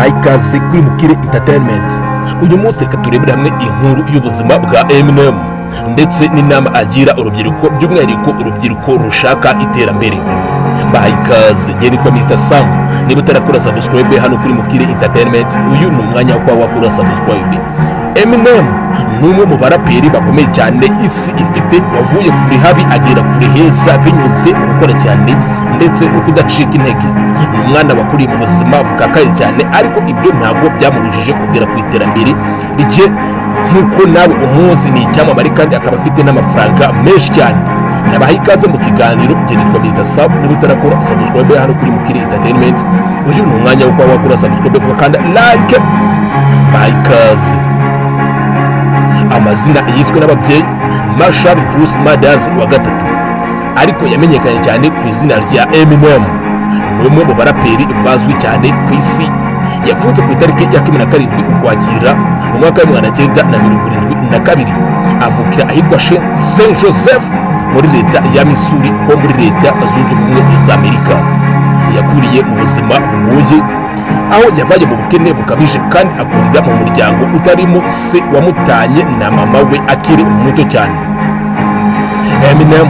ikaze kuri Mukire Entertainment. Uyu munsi reka turebere hamwe inkuru y'ubuzima bwa Eminem ndetse n'inama agira urubyiruko, by'umwihariko urubyiruko rushaka iterambere. Ikaze nitwa Mr. Sam. Niba utarakora subscribe hano kuri Mukire Entertainment, uyu ni umwanya wo kuba wakora subscribe. Eminem ni umwe mu baraperi bakomeye cyane isi ifite, wavuye kuri habi agera kuri heza binyuze mu gukora cyane ndetse no kudacika intege. Umwana wakuriye mu buzima bukakaye cyane, ariko ibyo ntabwo byamubujije kugera ku iterambere rye nk'uko nawe umuzi. Ni icyamamare kandi akaba afite n'amafaranga menshi cyane. Nabaha ikaze mu kiganiro nitwa Mr. Sam. Niba utarakora subscribe hano kuri Mukire Entertainment, uyu ni umwanya wo kuba wakora subscribe kandi like. Ikaze. Amazina yiswe n'ababyeyi Marshall Bruce Mathers wa gatatu, ariko yamenyekanye cyane ku izina rya Eminem. Ni umwe mu baraperi bazwi cyane ku isi. Yavutse ku itariki ya 17 Ukwakira mu mwaka wa 1972. Avukira ahitwa Saint Joseph muri leta ya Missouri ho muri leta zunze ubumwe za Amerika. Yakuriye mu buzima bugoye, aho yabaye mu bukene bukabije kandi akurira mu muryango utarimo se wamutanye na mama we akiri muto cyane. Eminem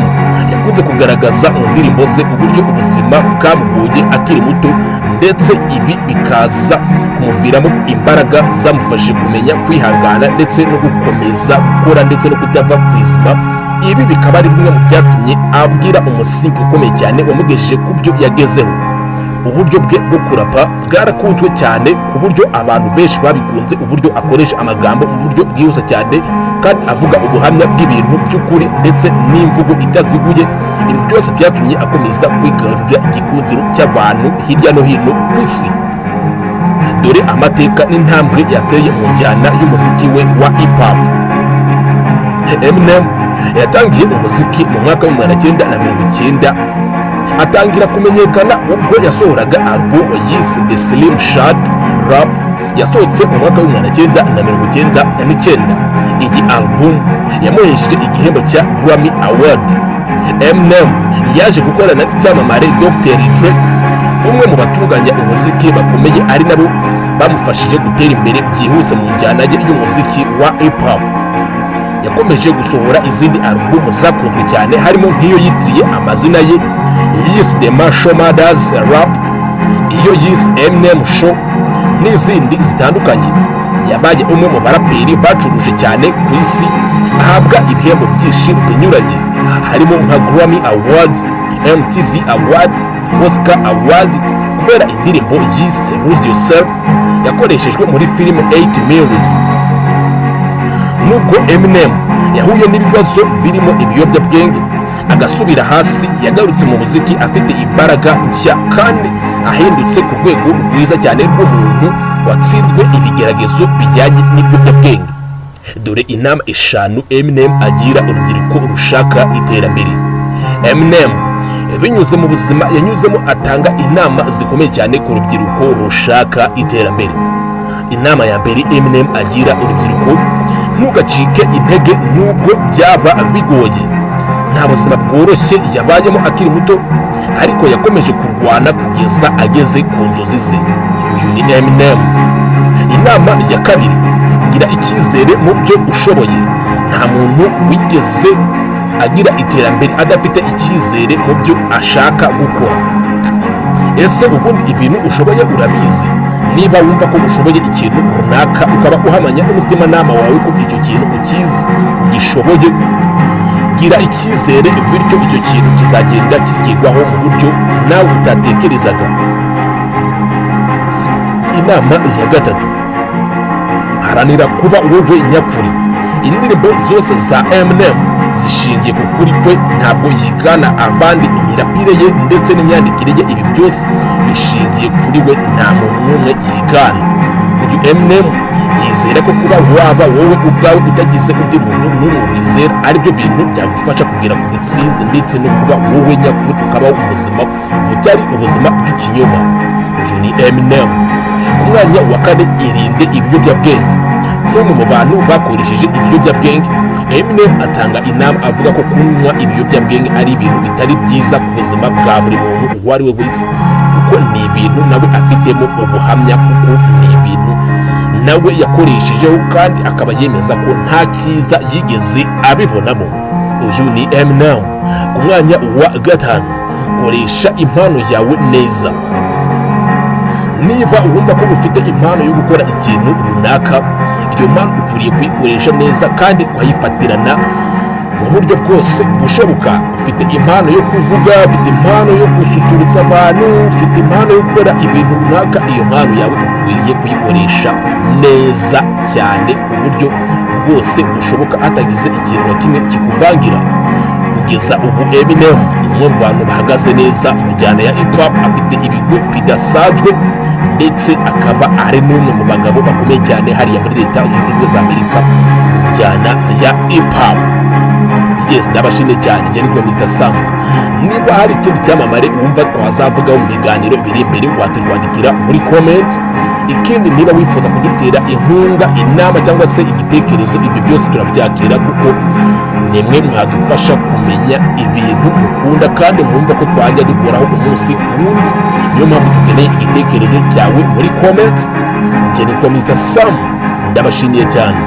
yakunze kugaragaza mu ndirimbo ze uburyo ubuzima bwamugoye akiri muto, ndetse ibi bikaza kumuviramo imbaraga zamufashe kumenya kwihangana ndetse no gukomeza gukora ndetse no kutava ku izima. Ibi bikaba ari bimwe mu byatumye abwira umusingi ukomeye cyane wamugejeje ku byo yagezeho. Uburyo bwe bwo kurapa bwarakunzwe cyane ku buryo abantu benshi babikunze, uburyo akoresha amagambo mu buryo bwihuse cyane kandi avuga ubuhamya bw'ibintu by'ukuri ndetse n'imvugo itaziguye. Ibi byose byatumye akomeza kwigarurira igikundiro cy'abantu hirya no hino ku isi. Dore amateka n'intambwe yateye mu njyana y'umuziki we wa hip hop. Eminem yatangiye umuziki mu mwaka wa 1990. Atangira kumenyekana ubwo yasohoraga album yise The Slim Shady Rap, yasohotse mu mwaka wa 1999. Iyi album yamuhesheje igihembo cya Grammy Award. Eminem yaje gukorana n'icyamamare Dr. Dre, umwe mu batunganya umuziki bakomeye, ari nabo bamufashije gutera imbere byihuse mu njyana y'umuziki wa hip hop. Yakomeje gusohora izindi album zakunzwe cyane, harimo nk'iyo yitiriye amazina ye yise The Marshall Mathers Rap, iyo yise Eminem Show n'izindi zitandukanye. Yabaye umwe mu baraperi bacuruje cyane ku isi, ahabwa ibihembo byinshi binyuranye, harimo nka Grammy Award, MTV Award, Oscar Award kubera indirimbo yise Lose Yourself yakoreshejwe muri filime 8 Mills. Nubwo Eminem yahuye n'ibibazo birimo ibiyobyabwenge agasubira hasi, yagarutse mu muziki afite imbaraga nshya kandi ahindutse ku rwego rwiza cyane rw'umuntu watsinzwe ibigeragezo bijyanye n'ibiyobyabwenge. Dore inama 5 Eminem agira urubyiruko rushaka iterambere. Eminem binyuze mu buzima yanyuzemo atanga inama zikomeye cyane ku rubyiruko rushaka iterambere. Inama ya mbere Eminem agira urubyiruko: ntugacike intege nubwo byaba bigoye. Nta buzima bworoshye yabayemo akiri muto, ariko yakomeje kurwana kugeza ageze ku nzozi ze. Uyu ni Eminem. Inama ya kabiri: gira icyizere mu byo ushoboye. Nta muntu wigeze agira iterambere adafite icyizere mu byo ashaka gukora. Ese ubundi ibintu ushoboye urabizi? Niba wumva ko ushoboye ikintu runaka, ukaba uhamanya n'umutimanama wawe ko icyo kintu ukizi gishoboye, gira icyizere, bityo icyo kintu kizagenda kigirwaho mu buryo nawe utatekerezaga. Inama ya gatatu: haranira kuba wowe nyakuri. Indirimbo zose za Eminem zishingiye ku kuri kwe, ntabwo yigana abandi imirapire ye ndetse n'imyandikire ye. Ibi byose bishingiye kuri we, nta muntu n'umwe yigana. Uyu Eminem yizera ko kuba waba wowe ubwawe utagize undi muntu n'umwe wizera ari byo bintu byagufasha kugera ku ntsinzi, ndetse no kuba wowe nyakuri ukabaho ubuzima butari ubuzima bw'ikinyoma. Uyu ni Eminem. Umwanya wa 4: irinde ibiyobyabwenge. Nk'umwe mu bantu bakoresheje ibiyobyabwenge, Eminem atanga inama avuga ko kunywa ibiyobyabwenge ari ibintu bitari byiza ku buzima bwa buri muntu uwo ari we wese, kuko ni ibintu nawe afitemo ubuhamya, kuko ni ibintu nawe yakoreshejeho kandi akaba yemeza ko nta cyiza yigeze abibonamo. Uyu ni Eminem ku mwanya wa 5. Koresha impano yawe neza. Niba wumva ko ufite impano yo gukora ikintu runaka, iyo mpano ukwiriye kuyikoresha neza kandi ukayifatirana mu buryo bwose bushoboka. Ufite impano yo kuvuga, ufite impano yo gususurutsa abantu, ufite impano yo gukora ibintu runaka, iyo mpano yawe ukwiriye kuyikoresha neza cyane ku buryo bwose bushoboka, hatagize ikintu na kimwe kikuvangira. Kugeza ubu Eminem umwe mu bantu bahagaze neza mu njyana ya hip hop, afite ibigwi bidasanzwe ndetse akaba ari n'umwe mu bagabo bakomeye cyane hariya muri Leta Zunze Ubumwe za Amerika mu njyana ya hip hop. Yes, ndabashimiye cyane. Njye nitwa Mr. Sam. Niba hari ikindi cyamamare wumva twazavugaho mu biganiro biri imbere, watwandikira muri comment. Ikindi, niba wifuza kudutera inkunga, inama cyangwa se igitekerezo, ibyo byose turabyakira kuko nimwe mwadufasha kumenya ibintu mukunda kandi mwumva ko twajya dukoraho umunsi ku wundi. Niyo mpamvu dukeneye igitekerezo cyawe muri comment. Njye nitwa Mr. Sam. Ndabashimiye cyane.